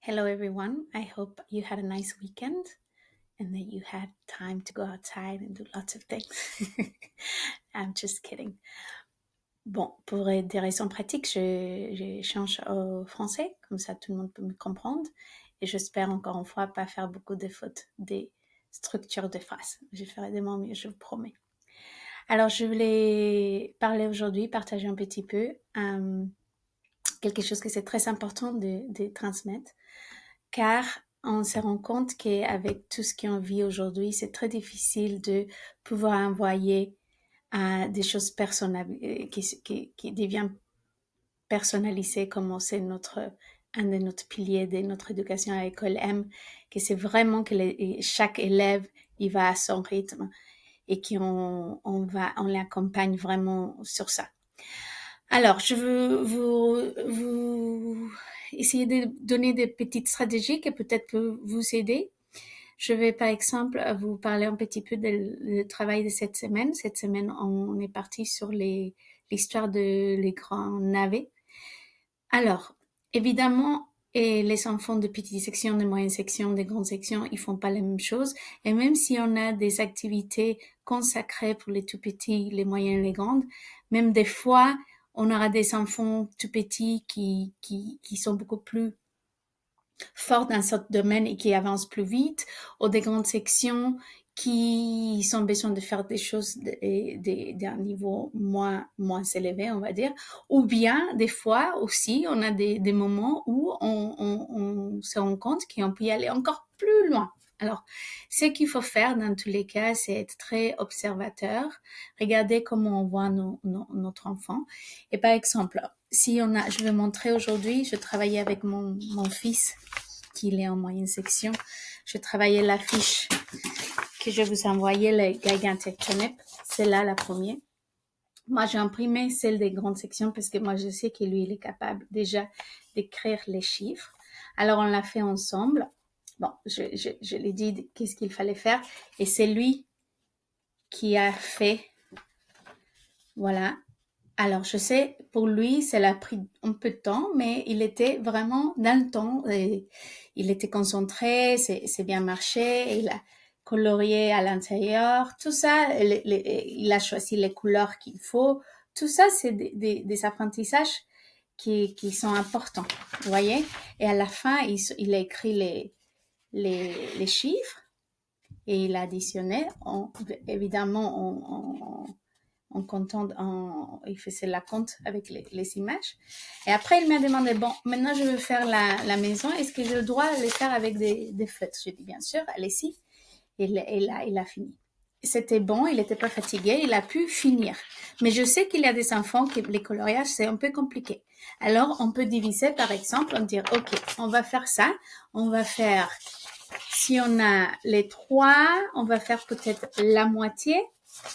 Hello, everyone. I hope you had a nice weekend and that you had time to go outside and do lots of things. I'm just kidding. Bon, pour des raisons pratiques, je change au français, comme ça tout le monde peut me comprendre. Et j'espère encore une fois pas faire beaucoup de fautes des structures de phrases. Je ferai de mon mieux, je vous promets. Alors, je voulais parler aujourd'hui, partager un petit peu quelque chose que c'est très important de transmettre, car on se rend compte qu'avec tout ce qu'on vit aujourd'hui, c'est très difficile de pouvoir envoyer des choses personnelles, qui deviennent personnalisées, comme c'est un de notre piliers de notre éducation à l'école aime, que c'est vraiment que chaque élève, il va à son rythme et on l'accompagne vraiment sur ça. Alors, je veux vous essayer de donner des petites stratégies qui peut-être peuvent vous aider. Je vais par exemple vous parler un petit peu du travail de cette semaine. Cette semaine, on est parti sur l'histoire de les grands navets. Alors, évidemment, et les enfants de petites sections, de moyennes sections, de grandes sections, ils font pas la même chose. Et même si on a des activités consacrées pour les tout petits, les moyens, les grandes, même des fois, on aura des enfants tout petits qui sont beaucoup plus forts dans ce domaine et qui avancent plus vite, ou des grandes sections qui ont besoin de faire des choses d'un niveau moins élevé, on va dire. Ou bien, des fois aussi, on a des moments où on se rend compte qu'on peut y aller encore plus loin. Alors, ce qu'il faut faire dans tous les cas, c'est être très observateur, regarder comment on voit notre enfant. Et par exemple, je vais montrer aujourd'hui, je travaillais avec mon fils, qui est en moyenne section. Je travaillais la fiche que je vous envoyais, le Gigantic-Turnip. C'est là la première. Moi, j'ai imprimé celle des grandes sections parce que moi, je sais que lui, il est capable déjà d'écrire les chiffres. Alors, on l'a fait ensemble. Bon, je l'ai dit qu'est-ce qu'il fallait faire. Et c'est lui qui a fait, voilà. Alors, je sais, pour lui, ça l'a pris un peu de temps, mais il était vraiment dans le temps. Et il était concentré, c'est bien marché, il a colorié à l'intérieur. Tout ça, il a choisi les couleurs qu'il faut. Tout ça, c'est des apprentissages qui sont importants, vous voyez. Et à la fin, il a écrit les chiffres et il a additionné. Évidemment, il faisait la compte avec les images. Et après, il m'a demandé, bon, maintenant je veux faire la maison, est-ce que je dois le faire avec des feutres? J'ai dit, bien sûr, allez-y. Et il a fini. C'était bon, il n'était pas fatigué, il a pu finir. Mais je sais qu'il y a des enfants que les coloriages, c'est un peu compliqué. Alors, on peut diviser, par exemple, on dire, OK, on va faire ça, on va faire, si on a les 3, on va faire peut-être la moitié,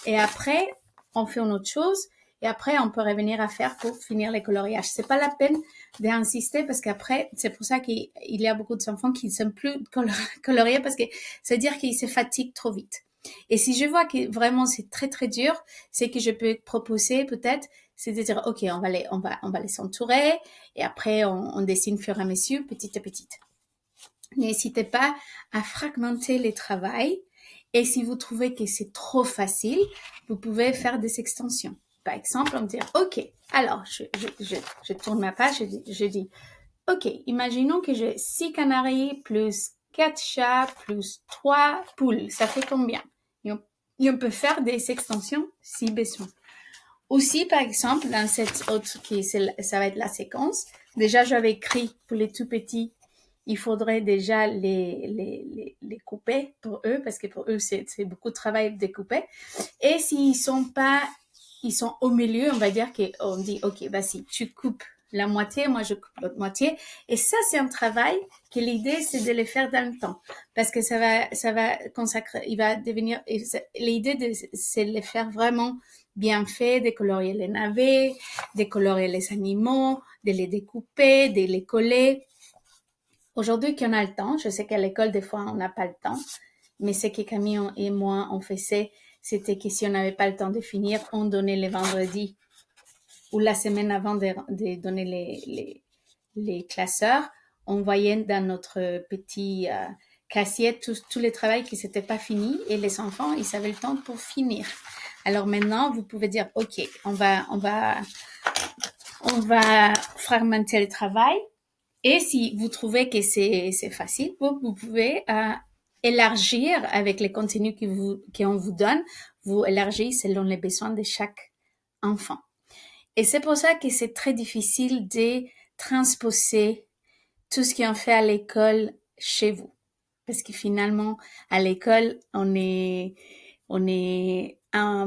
et après, on fait une autre chose, et après, on peut revenir à faire pour finir les coloriages. C'est pas la peine d'insister parce qu'après, c'est pour ça qu'il y a beaucoup d'enfants qui ne s'aiment plus colorier parce que c'est dire qu'ils se fatiguent trop vite. Et si je vois que vraiment c'est très très dur, c'est que je peux proposer peut-être, c'est de dire, OK, on va les entourer, et après, on dessine fur et à mesure, petit à petit. N'hésitez pas à fragmenter les travails. Et si vous trouvez que c'est trop facile, vous pouvez faire des extensions. Par exemple, on me dit, OK, alors, je tourne ma page, je dis, OK, imaginons que j'ai 6 canaris plus 4 chats plus 3 poules. Ça fait combien? Et on peut faire des extensions si besoin. Aussi, par exemple, dans cette autre ça va être la séquence. Déjà, j'avais écrit pour les tout petits, il faudrait déjà les couper pour eux, parce que pour eux, c'est beaucoup de travail de découper. Et s'ils sont ils sont au milieu, on va dire qu'on dit, OK, vas-y, tu coupes la moitié, moi je coupe l'autre moitié. Et ça, c'est un travail que l'idée, c'est de le faire dans le temps. Parce que ça va consacrer, il va devenir, l'idée, c'est de le faire vraiment bien fait, de colorier les navets, de colorier les animaux, de les découper, de les coller. Aujourd'hui qu'on a le temps, je sais qu'à l'école, des fois, on n'a pas le temps, mais ce que Camille et moi, on faisait, c'était que si on n'avait pas le temps de finir, on donnait les vendredis ou la semaine avant de donner les classeurs, on voyait dans notre petit casier tous les travaux qui s'étaient pas finis et les enfants, ils avaient le temps pour finir. Alors maintenant, vous pouvez dire, OK, on va fragmenter le travail. Et si vous trouvez que c'est facile, vous pouvez élargir avec les contenus qu'on vous donne. Vous élargissez selon les besoins de chaque enfant. Et c'est pour ça que c'est très difficile de transposer tout ce qu'on fait à l'école chez vous. Parce que finalement, à l'école, on est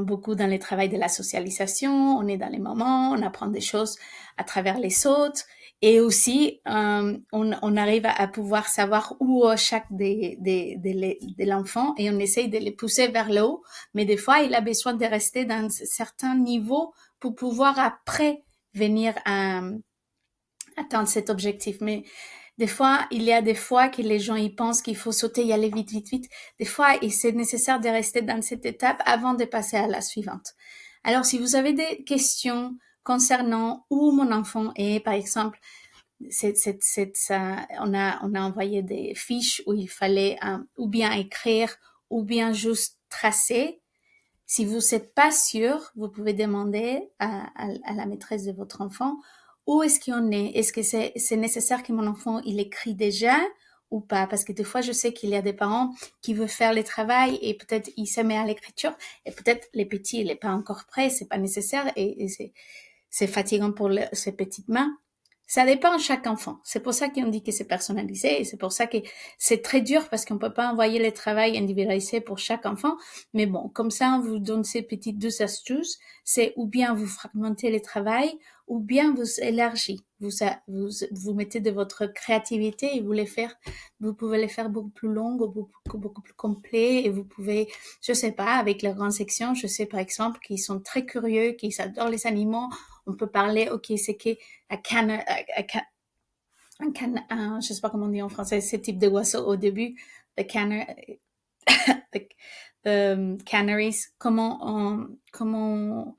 beaucoup dans le travail de la socialisation, on est dans les moments, on apprend des choses à travers les autres. Et aussi, on arrive à pouvoir savoir où chaque de l'enfant et on essaye de les pousser vers le haut. Mais des fois, il a besoin de rester dans un certain niveau pour pouvoir après venir à atteindre cet objectif. Mais des fois, il y a des fois que les gens ils pensent qu'il faut sauter, y aller vite, vite, vite. Des fois, c'est nécessaire de rester dans cette étape avant de passer à la suivante. Alors, si vous avez des questions concernant où mon enfant est, par exemple, on a envoyé des fiches où il fallait ou bien écrire ou bien juste tracer. Si vous n'êtes pas sûr, vous pouvez demander à la maîtresse de votre enfant où est-ce qu'on est. Est-ce que c'est nécessaire que mon enfant il écrit déjà ou pas? Parce que des fois, je sais qu'il y a des parents qui veulent faire le travail et peut-être il se met à l'écriture et peut-être les petits il n'est pas encore prêt, c'est pas nécessaire et c'est fatigant pour ses petites mains. Ça dépend de chaque enfant. C'est pour ça qu'on dit que c'est personnalisé et c'est pour ça que c'est très dur parce qu'on peut pas envoyer le travail individualisé pour chaque enfant. Mais bon, comme ça, on vous donne ces petites deux astuces. C'est ou bien vous fragmentez le travail ou bien vous élargissez. Vous mettez de votre créativité et vous pouvez les faire beaucoup plus longues, beaucoup plus complets et vous pouvez, je sais pas, avec les grandes sections, je sais par exemple qu'ils sont très curieux, qu'ils adorent les animaux. On peut parler, ok, c'est que je sais pas comment on dit en français, ce type de oiseau au début, the canaries, comment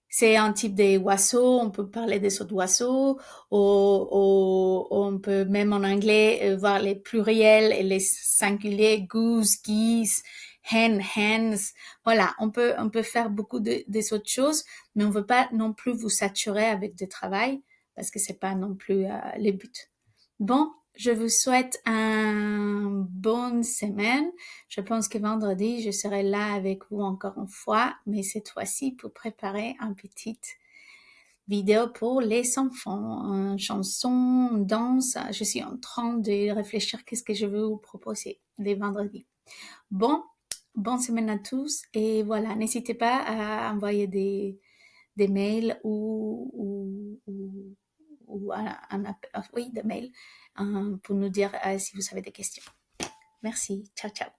c'est un type d'oiseau, on peut parler des autres oiseaux, ou on peut même en anglais voir les pluriels et les singuliers, goose, geese, hen, hens. Voilà, on peut faire beaucoup des autres choses, mais on veut pas non plus vous saturer avec du travail parce que c'est pas non plus le but. Bon, je vous souhaite une bonne semaine. Je pense que vendredi, je serai là avec vous encore une fois, mais cette fois-ci pour préparer une petite vidéo pour les enfants, une chanson, une danse. Je suis en train de réfléchir qu'est-ce que je veux vous proposer les vendredis. Bon, bonne semaine à tous et voilà, n'hésitez pas à envoyer des mails ou oui, des mails pour nous dire si vous avez des questions. Merci, ciao, ciao.